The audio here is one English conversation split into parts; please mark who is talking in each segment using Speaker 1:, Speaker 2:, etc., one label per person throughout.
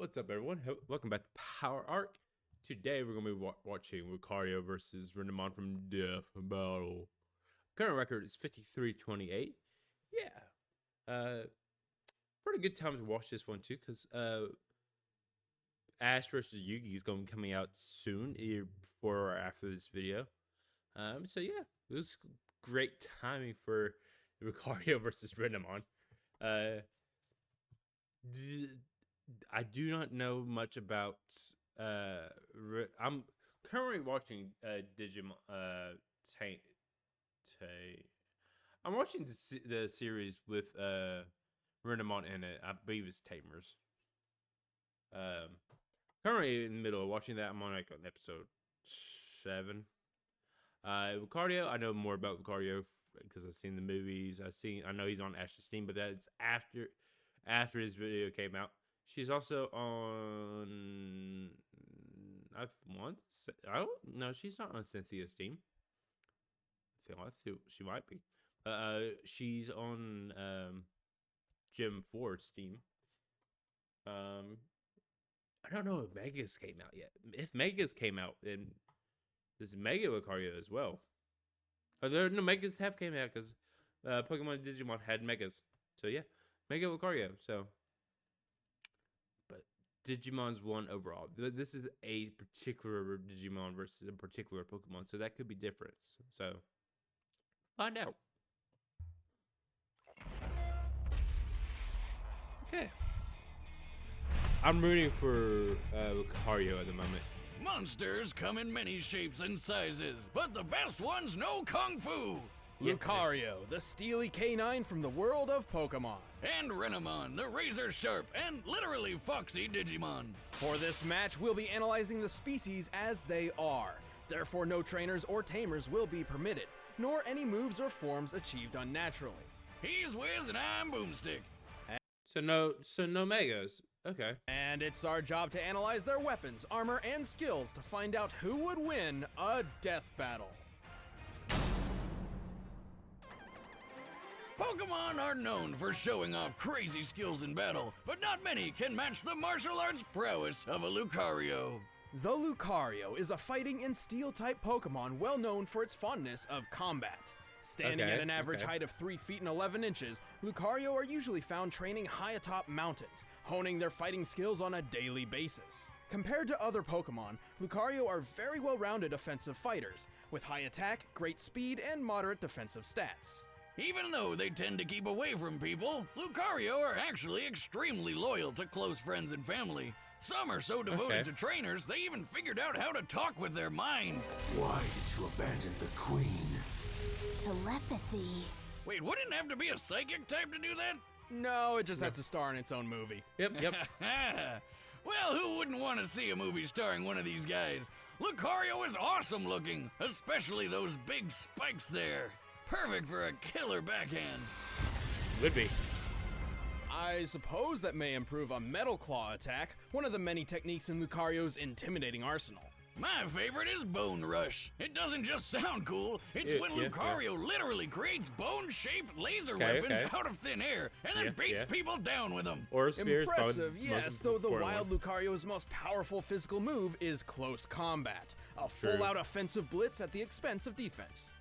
Speaker 1: What's up, everyone? Welcome back to Power Arc. Today, we're going to be watching Lucario versus Renamon from Death Battle. Current record is 53-28. Yeah. Pretty good time to watch this one, too, because Ash versus Yugi is going to be coming out soon, either before or after this video. So, yeah, it was great timing for Lucario versus Renamon. I do not know much about. I'm currently watching Digimon. I'm watching the series with Renamon in it. I believe it's Tamers. Currently in the middle of watching that. I'm on like on episode 7. Lucario, I know more about Lucario because I've seen the movies. I know he's on Ash's team, but that's after his video came out. She's also on. I don't know. She's not on Cynthia's team. I feel she might be. She's on Jim Ford's team. I don't know if Megas came out yet. If Megas came out, then this is Mega Lucario as well. No, Megas have came out because Pokemon Digimon had Megas. So yeah, Mega Lucario. So. Digimon's won overall. This is a particular Digimon versus a particular Pokemon, so that could be different. So, find out. Okay. I'm rooting for Lucario at the moment.
Speaker 2: Monsters come in many shapes and sizes, but the best ones know Kung Fu!
Speaker 3: Lucario, the steely canine from the world of Pokemon.
Speaker 2: And Renamon, the razor-sharp and literally foxy Digimon.
Speaker 3: For this match, we'll be analyzing the species as they are. Therefore, no trainers or tamers will be permitted, nor any moves or forms achieved unnaturally.
Speaker 2: He's Wiz and I'm Boomstick.
Speaker 1: So no Megas. Okay.
Speaker 3: And it's our job to analyze their weapons, armor, and skills to find out who would win a death battle.
Speaker 2: Pokemon are known for showing off crazy skills in battle, but not many can match the martial arts prowess of a Lucario.
Speaker 3: The Lucario is a fighting and steel-type Pokemon well known for its fondness of combat. Standing at an average height of 3 feet and 11 inches, Lucario are usually found training high atop mountains, honing their fighting skills on a daily basis. Compared to other Pokemon, Lucario are very well-rounded offensive fighters, with high attack, great speed, and moderate defensive stats.
Speaker 2: Even though they tend to keep away from people, Lucario are actually extremely loyal to close friends and family. Some are so devoted to trainers, they even figured out how to talk with their minds.
Speaker 4: Why did you abandon the queen?
Speaker 5: Telepathy.
Speaker 2: Wait, wouldn't it have to be a psychic type to do that?
Speaker 3: No, it just has to star in its own movie.
Speaker 1: Yep.
Speaker 2: Well, who wouldn't want to see a movie starring one of these guys? Lucario is awesome looking, especially those big spikes there. Perfect for a killer backhand.
Speaker 1: Would be.
Speaker 3: I suppose that may improve a Metal Claw attack, one of the many techniques in Lucario's intimidating arsenal.
Speaker 2: My favorite is Bone Rush. It doesn't just sound cool, it's when Lucario literally creates bone-shaped laser weapons out of thin air and then beats people down with them.
Speaker 1: Or spears.
Speaker 3: Impressive, yes, though the wild Lucario's most powerful physical move is close combat, a full-out offensive blitz at the expense of defense.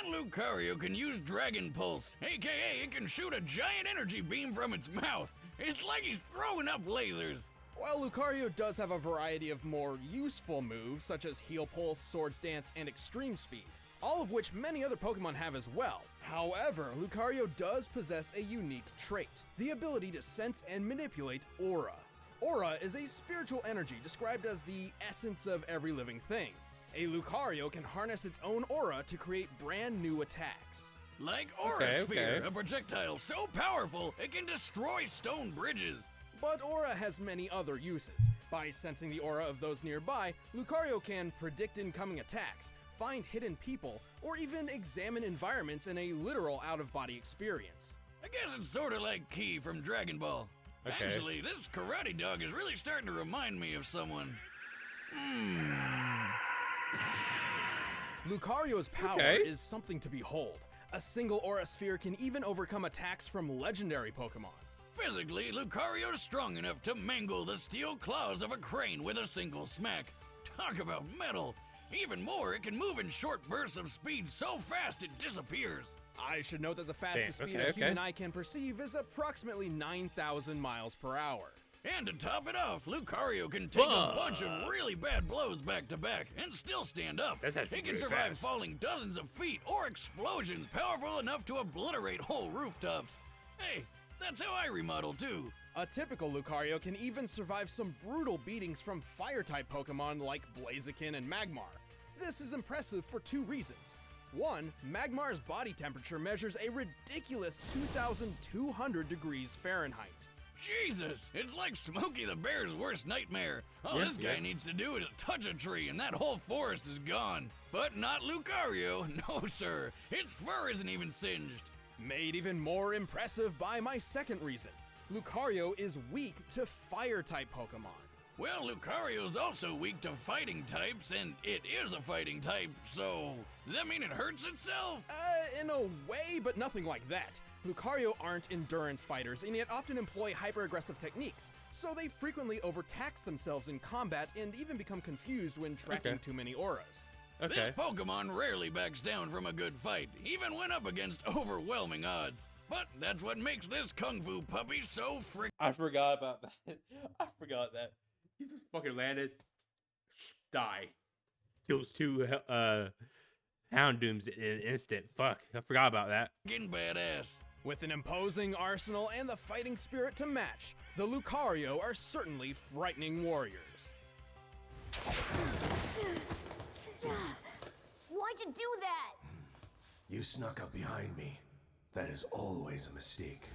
Speaker 2: And Lucario can use Dragon Pulse, aka it can shoot a giant energy beam from its mouth. It's like he's throwing up lasers.
Speaker 3: While Lucario does have a variety of more useful moves, such as Heal Pulse, Swords Dance, and Extreme Speed, all of which many other Pokemon have as well. However, Lucario does possess a unique trait, the ability to sense and manipulate Aura. Aura is a spiritual energy described as the essence of every living thing. A Lucario can harness its own aura to create brand new attacks.
Speaker 2: Like Aura Sphere, a projectile so powerful it can destroy stone bridges.
Speaker 3: But Aura has many other uses. By sensing the aura of those nearby, Lucario can predict incoming attacks, find hidden people, or even examine environments in a literal out-of-body experience.
Speaker 2: I guess it's sorta like Ki from Dragon Ball. Actually, this karate dog is really starting to remind me of someone.
Speaker 3: Lucario's power is something to behold. A single Aura Sphere can even overcome attacks from legendary Pokemon.
Speaker 2: Physically, Lucario's strong enough to mangle the steel claws of a crane with a single smack. Talk about metal! Even more, it can move in short bursts of speed so fast it disappears.
Speaker 3: I should note that the fastest
Speaker 1: Damn,
Speaker 3: speed
Speaker 1: okay,
Speaker 3: a human eye can perceive is approximately 9,000 miles per hour.
Speaker 2: And to top it off, Lucario can take a bunch of really bad blows back to back and still stand up.
Speaker 1: That's actually
Speaker 2: He can
Speaker 1: really
Speaker 2: survive
Speaker 1: fast.
Speaker 2: falling dozens of feet or explosions powerful enough to obliterate whole rooftops. Hey, that's how I remodel too.
Speaker 3: A typical Lucario can even survive some brutal beatings from fire-type Pokemon like Blaziken and Magmar. This is impressive for two reasons. One, Magmar's body temperature measures a ridiculous 2,200 degrees Fahrenheit.
Speaker 2: Jesus, it's like Smokey the Bear's worst nightmare. All this guy needs to do is touch a tree and that whole forest is gone. But not Lucario, no sir. Its fur isn't even singed.
Speaker 3: Made even more impressive by my second reason. Lucario is weak to fire-type Pokemon.
Speaker 2: Well, Lucario's also weak to fighting types, and it is a fighting type, so does that mean it hurts itself?
Speaker 3: In a way, but nothing like that. Lucario aren't endurance fighters and yet often employ hyper-aggressive techniques, so they frequently overtax themselves in combat and even become confused when tracking too many auras.
Speaker 2: This Pokemon rarely backs down from a good fight, even when up against overwhelming odds. But that's what makes this Kung Fu puppy so
Speaker 1: I forgot about that. I forgot that. He just fucking landed. Die. Kills two Houndooms in an instant. Fuck. I forgot about that.
Speaker 2: freaking badass.
Speaker 3: With an imposing arsenal and the fighting spirit to match, the Lucario are certainly frightening warriors.
Speaker 5: Why'd you do that?
Speaker 4: You snuck up behind me. That is always a mistake.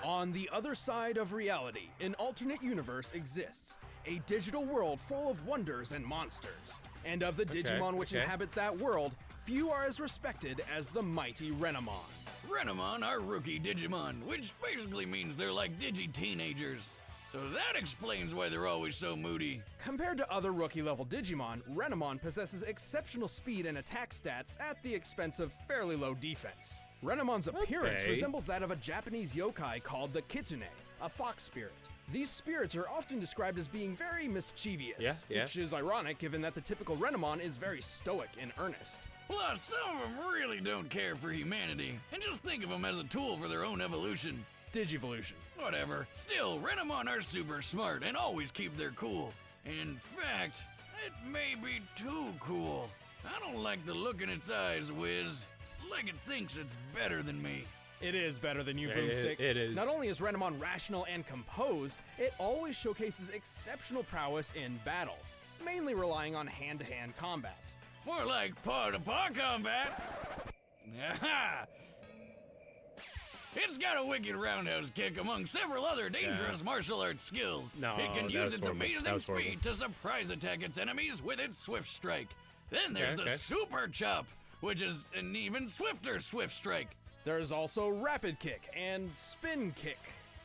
Speaker 3: On the other side of reality, an alternate universe exists. A digital world full of wonders and monsters. And of the Digimon which inhabit that world, few are as respected as the mighty Renamon.
Speaker 2: Renamon are rookie Digimon, which basically means they're like digi-teenagers. So that explains why they're always so moody.
Speaker 3: Compared to other rookie-level Digimon, Renamon possesses exceptional speed and attack stats at the expense of fairly low defense. Renamon's appearance resembles that of a Japanese yokai called the Kitsune, a fox spirit. These spirits are often described as being very mischievous, which is ironic given that the typical Renamon is very stoic and earnest.
Speaker 2: Plus, some of them really don't care for humanity, and just think of them as a tool for their own evolution.
Speaker 3: Digivolution.
Speaker 2: Whatever. Still, Renamon are super smart and always keep their cool. In fact, it may be too cool. I don't like the look in its eyes, Wiz. It's like it thinks it's better than me.
Speaker 3: It is better than you, Boomstick.
Speaker 1: It is.
Speaker 3: Not only is Renamon rational and composed, it always showcases exceptional prowess in battle, mainly relying on hand-to-hand combat.
Speaker 2: More like paw-to-paw combat. Aha! It's got a wicked roundhouse kick among several other dangerous martial arts skills.
Speaker 1: No,
Speaker 2: it can
Speaker 1: that
Speaker 2: use
Speaker 1: was
Speaker 2: its
Speaker 1: horrible. That
Speaker 2: amazing
Speaker 1: was horrible.
Speaker 2: speed to surprise attack its enemies with its swift strike. Then there's the super chop, which is an even swifter swift strike.
Speaker 3: There's also Rapid Kick and Spin Kick.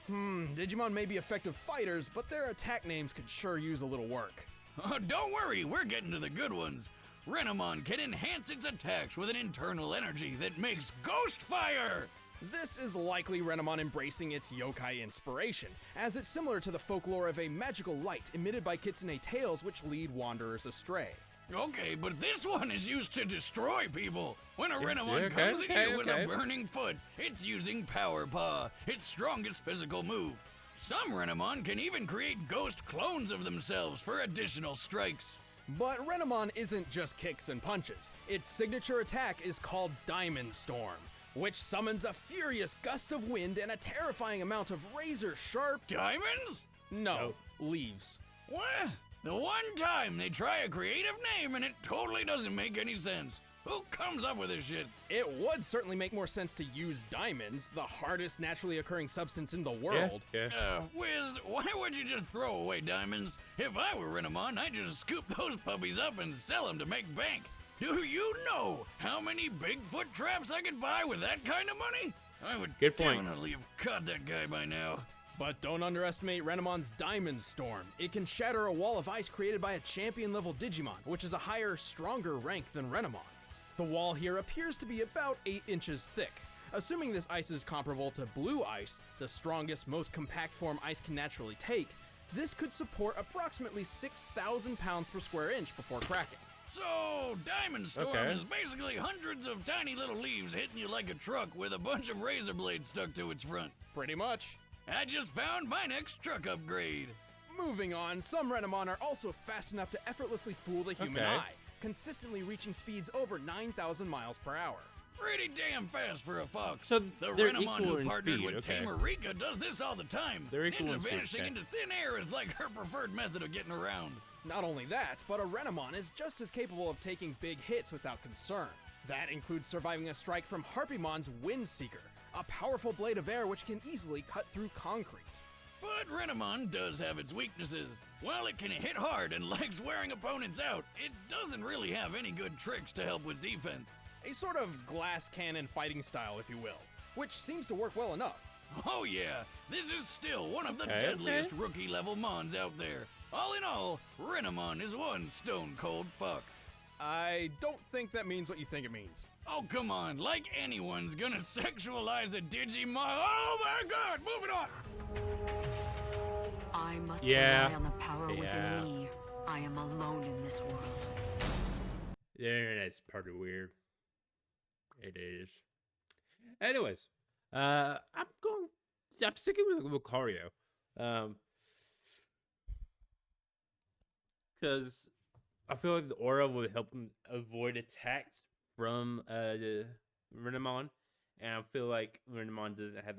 Speaker 3: Digimon may be effective fighters, but their attack names could sure use a little work.
Speaker 2: Oh, don't worry, we're getting to the good ones. Renamon can enhance its attacks with an internal energy that makes ghost fire.
Speaker 3: This is likely Renamon embracing its yokai inspiration, as it's similar to the folklore of a magical light emitted by kitsune tails which lead wanderers astray.
Speaker 2: Okay, but this one is used to destroy people. When a Renamon comes at you with a burning foot, it's using Power Paw, its strongest physical move. Some Renamon can even create ghost clones of themselves for additional strikes.
Speaker 3: But Renamon isn't just kicks and punches. Its signature attack is called Diamond Storm, which summons a furious gust of wind and a terrifying amount of razor-sharp...
Speaker 2: Diamonds?
Speaker 3: No, leaves.
Speaker 2: What? The one time they try a creative name and it totally doesn't make any sense. Who comes up with this shit?
Speaker 3: It would certainly make more sense to use diamonds, the hardest naturally occurring substance in the world.
Speaker 2: Wiz, why would you just throw away diamonds? If I were Renamon, I'd just scoop those puppies up and sell them to make bank. Do you know how many Bigfoot traps I could buy with that kind of money? I would definitely have caught that guy by now.
Speaker 3: But don't underestimate Renamon's Diamond Storm. It can shatter a wall of ice created by a champion-level Digimon, which is a higher, stronger rank than Renamon. The wall here appears to be about 8 inches thick. Assuming this ice is comparable to blue ice, the strongest, most compact form ice can naturally take, this could support approximately 6,000 pounds per square inch before cracking.
Speaker 2: So, Diamond Storm
Speaker 1: Okay.
Speaker 2: is basically hundreds of tiny little leaves hitting you like a truck with a bunch of razor blades stuck to its front.
Speaker 3: Pretty much.
Speaker 2: I just found my next truck upgrade.
Speaker 3: Moving on, some Renamon are also fast enough to effortlessly fool the human
Speaker 1: Okay.
Speaker 3: eye, consistently reaching speeds over 9,000 miles per hour.
Speaker 2: Pretty damn fast for a fox.
Speaker 1: So
Speaker 2: the
Speaker 1: they're
Speaker 2: Renamon
Speaker 1: equal
Speaker 2: who
Speaker 1: in
Speaker 2: partnered
Speaker 1: speed,
Speaker 2: with
Speaker 1: okay.
Speaker 2: Tamarika does this all the time.
Speaker 1: They're equal
Speaker 2: Ninja
Speaker 1: in speed,
Speaker 2: vanishing
Speaker 1: okay.
Speaker 2: into thin air is like her preferred method of getting around.
Speaker 3: Not only that, but a Renamon is just as capable of taking big hits without concern. That includes surviving a strike from Harpymon's Windseeker, a powerful blade of air which can easily cut through concrete.
Speaker 2: But Renamon does have its weaknesses. While it can hit hard and likes wearing opponents out, it doesn't really have any good tricks to help with defense.
Speaker 3: A sort of glass cannon fighting style, if you will, which seems to work well enough.
Speaker 2: Oh yeah, this is still one of the
Speaker 1: Okay,
Speaker 2: deadliest
Speaker 1: okay.
Speaker 2: rookie-level Mons out there. All in all, Renamon is one stone-cold fox.
Speaker 3: I don't think that means what you think it means.
Speaker 2: Oh, come on, like anyone's gonna sexualize a Digimon. Oh my god, moving on!
Speaker 6: I must
Speaker 1: Yeah.
Speaker 6: rely on the power
Speaker 1: Yeah.
Speaker 6: within me. I am alone in this world.
Speaker 1: Yeah, that's part of weird. It is. Anyways, I'm sticking with Lucario. Because I feel like the aura would help him avoid attacks from the Renamon, and I feel like Renamon doesn't have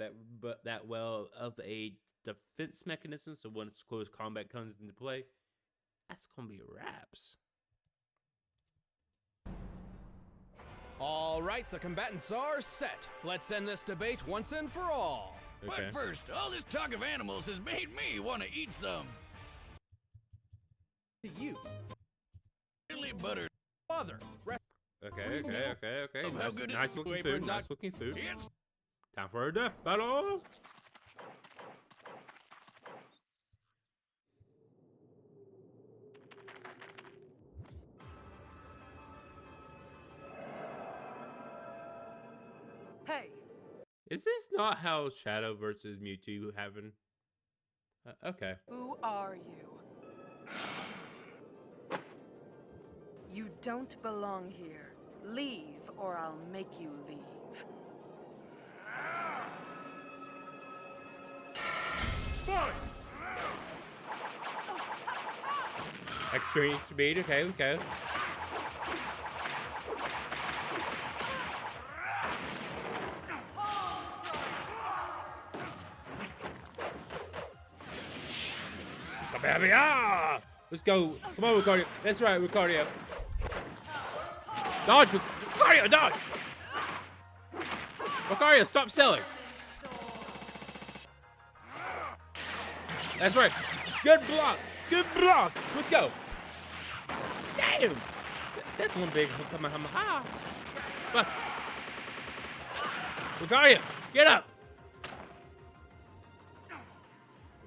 Speaker 1: that well of a defense mechanism. So once close combat comes into play, that's gonna be wraps.
Speaker 3: All right, the combatants are set. Let's end this debate once and for all.
Speaker 1: Okay.
Speaker 2: But first, all this talk of animals has made me want to eat some.
Speaker 3: To you,
Speaker 2: Really buttered.
Speaker 3: father.
Speaker 1: Okay.
Speaker 2: Of how good it-
Speaker 1: Nice looking
Speaker 3: Apron
Speaker 1: food.
Speaker 3: doc-
Speaker 1: Nice looking food.
Speaker 2: It's
Speaker 1: Time for a death battle.
Speaker 7: Hey,
Speaker 1: Is this not how Shadow versus Mewtwo happened? Okay.
Speaker 7: who are you? You don't belong here. Leave, or I'll make you leave.
Speaker 1: Extreme speed. Okay. Ah! Let's go. Come on, Lucario. That's right, Lucario. Dodge, Lucario, dodge! Lucario, stop selling. That's right. Good block. Good block. Let's go. Damn. That's one big Kamehameha. Fuck. Lucario, get up.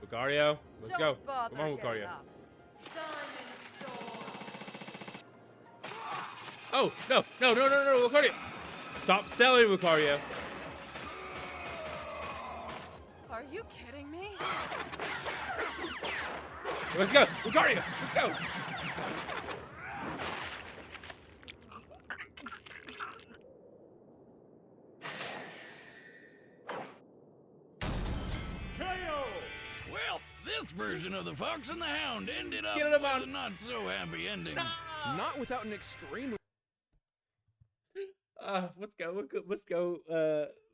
Speaker 1: Lucario, let's go.
Speaker 7: Don't bother
Speaker 1: Come on,
Speaker 7: getting
Speaker 1: Lucario.
Speaker 7: up. Diamond Storm.
Speaker 1: Oh, no, Lucario. Stop selling, Lucario.
Speaker 7: Are you kidding me?
Speaker 1: Let's go, Lucario, let's go.
Speaker 2: well, this version of the Fox and the Hound ended up
Speaker 1: Get it
Speaker 2: with
Speaker 1: about-
Speaker 2: a not so happy ending.
Speaker 3: Not without an extremely
Speaker 1: Let's go,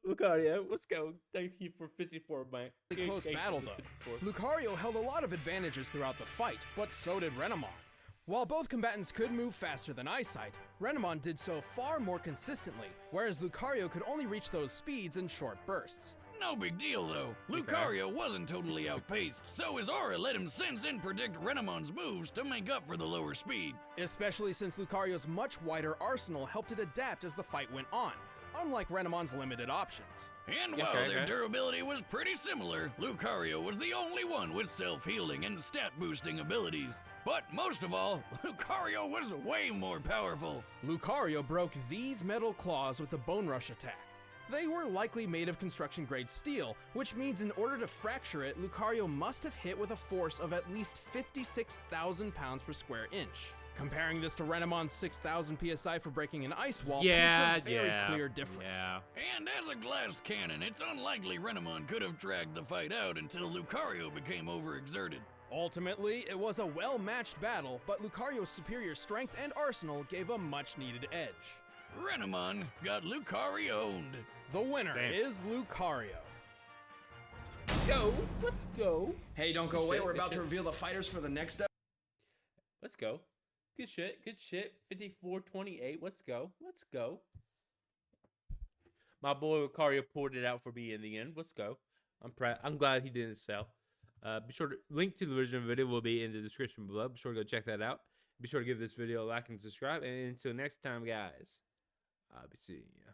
Speaker 1: Lucario, let's go. Thank you for 54, man.
Speaker 3: close battle, though. Lucario held a lot of advantages throughout the fight, but so did Renamon. While both combatants could move faster than Eyesight, Renamon did so far more consistently, whereas Lucario could only reach those speeds in short bursts.
Speaker 2: No big deal, though. Lucario wasn't totally outpaced, so his aura let him sense and predict Renamon's moves to make up for the lower speed.
Speaker 3: Especially since Lucario's much wider arsenal helped it adapt as the fight went on. unlike Renamon's limited options.
Speaker 2: And while
Speaker 1: Okay,
Speaker 2: their
Speaker 1: okay.
Speaker 2: durability was pretty similar, Lucario was the only one with self-healing and stat-boosting abilities. But most of all, Lucario was way more powerful.
Speaker 3: Lucario broke these metal claws with a Bone Rush attack. They were likely made of construction-grade steel, which means in order to fracture it, Lucario must have hit with a force of at least 56,000 pounds per square inch. Comparing this to Renamon's 6,000 psi for breaking an ice wall paints a very clear difference.
Speaker 1: Yeah.
Speaker 2: And as a glass cannon, it's unlikely Renamon could have dragged the fight out until Lucario became overexerted.
Speaker 3: Ultimately, it was a well-matched battle, but Lucario's superior strength and arsenal gave a much-needed edge.
Speaker 2: Renamon got Lucario-owned.
Speaker 3: The winner
Speaker 1: Damn.
Speaker 3: is Lucario.
Speaker 1: Go. Let's go.
Speaker 3: Hey, don't go
Speaker 1: Good
Speaker 3: away.
Speaker 1: shit,
Speaker 3: We're
Speaker 1: good
Speaker 3: about to
Speaker 1: shit.
Speaker 3: reveal the fighters for the next episode.
Speaker 1: Let's go. Good shit. Good shit. 54-28. Let's go. Let's go. My boy Lucario pulled it out for me in the end. Let's go. I'm proud. I'm glad he didn't sell. Be sure to link to the original video will be in the description below. Be sure to go check that out. Be sure to give this video a like and subscribe. And until next time, guys, I'll be seeing you.